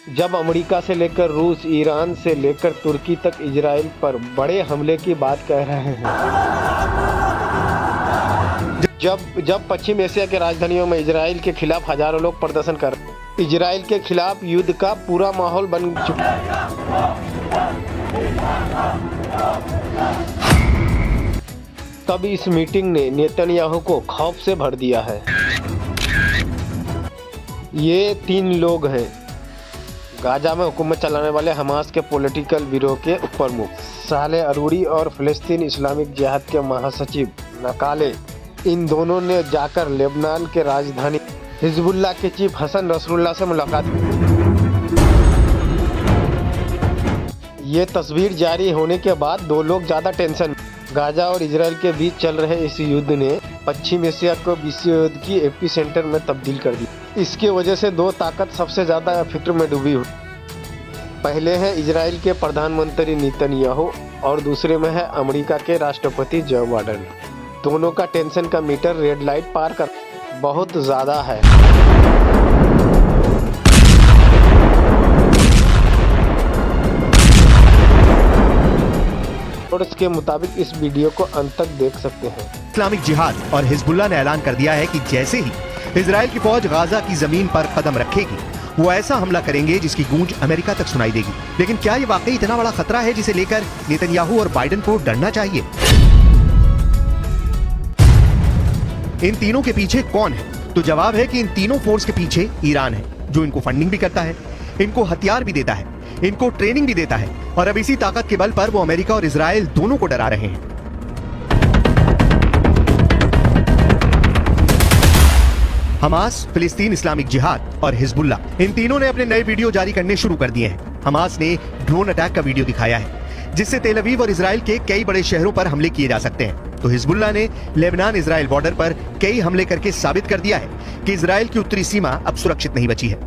जब अमेरिका से लेकर रूस, ईरान से लेकर तुर्की तक इजराइल पर बड़े हमले की बात कह रहे हैं। जब पश्चिम एशिया के राजधानियों में इजराइल के खिलाफ हजारों लोग प्रदर्शन कर रहे हैं। इजराइल के खिलाफ युद्ध का पूरा माहौल बन चुका है। तब इस मीटिंग ने नेतन्याहू को खौफ से भर दिया है। ये 3 लोग हैं गाजा में हुकूमत चलाने वाले हमास के पॉलिटिकल ब्यूरो के प्रमुख सालेह अरूरी और फिलिस्तीन इस्लामिक जिहाद के महासचिव नकाले। इन दोनों ने जाकर लेबनान के राजधानी हिजबुल्लाह के चीफ हसन नसरुल्लाह से मुलाकात की। ये तस्वीर जारी होने के बाद 2 लोग ज़्यादा टेंशन। गाजा और इजराइल के बीच चल रहे इस युद्ध ने पश्चिम एशिया को विश्व युद्ध की एपिसेंटर में तब्दील कर दी। इसके वजह से 2 ताकत सबसे ज़्यादा फिक्र में डूबी हुई। पहले है इजराइल के प्रधानमंत्री नेतन्याहू और दूसरे में है अमेरिका के राष्ट्रपति जो बाइडेन। दोनों का टेंशन का मीटर रेड लाइट पार कर बहुत ज़्यादा है। के मुताबिक इस वीडियो को अंत तक देख सकते हैं। इस्लामिक जिहाद और हिजबुल्लाह ने ऐलान कर दिया है कि जैसे ही इजराइल की फौज गाजा की जमीन पर कदम रखेगी वो ऐसा हमला करेंगे जिसकी गूंज अमेरिका तक सुनाई देगी। लेकिन क्या ये वाकई इतना बड़ा खतरा है जिसे लेकर नेतन्याहू और बाइडेन को डरना चाहिए? इन तीनों के पीछे कौन है? तो जवाब है कि इन तीनों फोर्स के पीछे ईरान है, जो इनको फंडिंग भी करता है, इनको हथियार भी देता है, इनको ट्रेनिंग भी देता है और अब इसी ताकत के बल पर वो अमेरिका और इजराइल दोनों को डरा रहे हैं। हमास, फिलिस्तीन इस्लामिक जिहाद और हिजबुल्लाह, इन तीनों ने अपने नए वीडियो जारी करने शुरू कर दिए हैं। हमास ने ड्रोन अटैक का वीडियो दिखाया है जिससे तेल अवीव और इजराइल के कई बड़े शहरों पर हमले किए जा सकते हैं। तो हिजबुल्लाह ने लेबनान इजराइल बॉर्डर पर कई हमले करके साबित कर दिया है कि इजराइल की उत्तरी सीमा अब सुरक्षित नहीं बची है।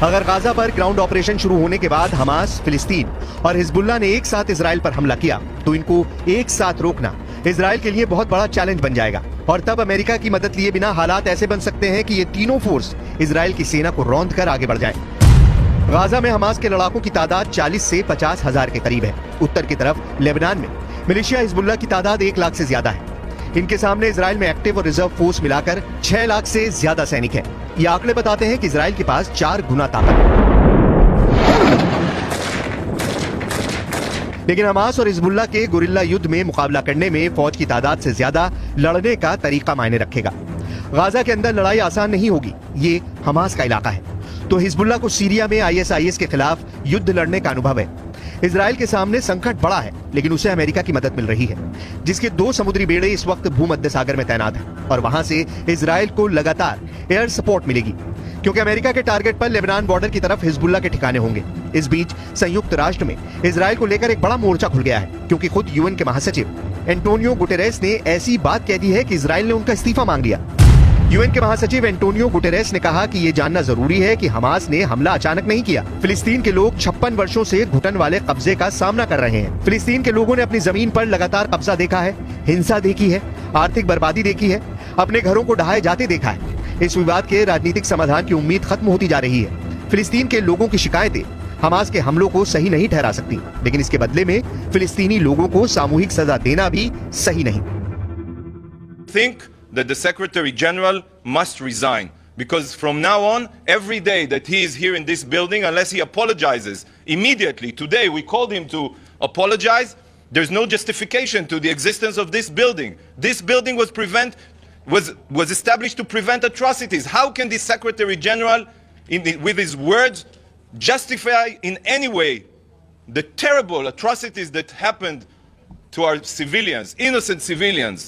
अगर गाजा पर ग्राउंड ऑपरेशन शुरू होने के बाद हमास, फिलिस्तीन और हिजबुल्लाह ने एक साथ इजराइल पर हमला किया तो इनको एक साथ रोकना इजराइल के लिए बहुत बड़ा चैलेंज बन जाएगा और तब अमेरिका की मदद लिए बिना हालात ऐसे बन सकते हैं कि ये तीनों फोर्स इजराइल की सेना को रौंद कर आगे बढ़ जाएं। गाजा में हमास के लड़ाकों की तादाद 40 से 50 हजार के करीब है। उत्तर की तरफ लेबनान में मिलिशिया हिजबुल्लाह की तादाद 1 लाख से ज्यादा है। इनके सामने इजराइल में एक्टिव और रिजर्व फोर्स मिलाकर 6 लाख से ज्यादा सैनिक है। ये आंकड़े बताते हैं कि इजराइल के पास 4 गुना ताकत है। लेकिन हमास और हिजबुल्लाह के गुरिल्ला युद्ध में मुकाबला करने में फौज की तादाद से ज्यादा लड़ने का तरीका मायने रखेगा। गाजा के अंदर लड़ाई आसान नहीं होगी, ये हमास का इलाका है। तो हिजबुल्लाह को सीरिया में ISIS के खिलाफ युद्ध लड़ने का अनुभव है। इजराइल के सामने संकट बड़ा है लेकिन उसे अमेरिका की मदद मिल रही है, जिसके 2 समुद्री बेड़े इस वक्त भूमध्य सागर में तैनात हैं और वहां से इजराइल को लगातार एयर सपोर्ट मिलेगी क्योंकि अमेरिका के टारगेट पर लेबनान बॉर्डर की तरफ हिजबुल्लाह के ठिकाने होंगे। इस बीच संयुक्त राष्ट्र में इजराइल को लेकर एक बड़ा मोर्चा खुल गया है क्योंकि खुद UN के महासचिव एंटोनियो गुटेरेस ने ऐसी बात कह दी है कि इजराइल ने उनका इस्तीफा मांग लिया। UN के महासचिव एंटोनियो गुटेरेस ने कहा कि ये जानना जरूरी है कि हमास ने हमला अचानक नहीं किया। फिलिस्तीन के लोग 56 वर्षों से घुटन वाले कब्जे का सामना कर रहे हैं। फिलिस्तीन के लोगों ने अपनी जमीन पर लगातार कब्जा देखा है, हिंसा देखी है, आर्थिक बर्बादी देखी है, अपने घरों को ढहाए जाते देखा है। इस विवाद के राजनीतिक समाधान की उम्मीद खत्म होती जा रही है। फिलिस्तीन के लोगों की शिकायतें हमास के हमलों को सही नहीं ठहरा सकती, लेकिन इसके बदले में फिलिस्तीनी लोगों को सामूहिक सजा देना भी सही नहीं। That the Secretary General must resign, because from now on, every day that he is here in this building, unless he apologizes immediately, today we called him to apologize, there's no justification to the existence of this building. This building was established to prevent atrocities. How can the Secretary General, with his words, justify in any way the terrible atrocities that happened to our civilians, innocent civilians?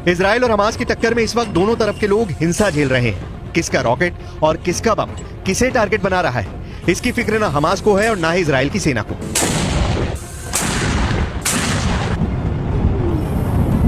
Israel और Hamas की टक्कर में इस वक्त दोनों तरफ के लोग हिंसा झेल रहे हैं। किसका रॉकेट और किसका बम किसे टारगेट बना रहा है, इसकी फिक्र न हमास को है और ना ही इजराइल की सेना को।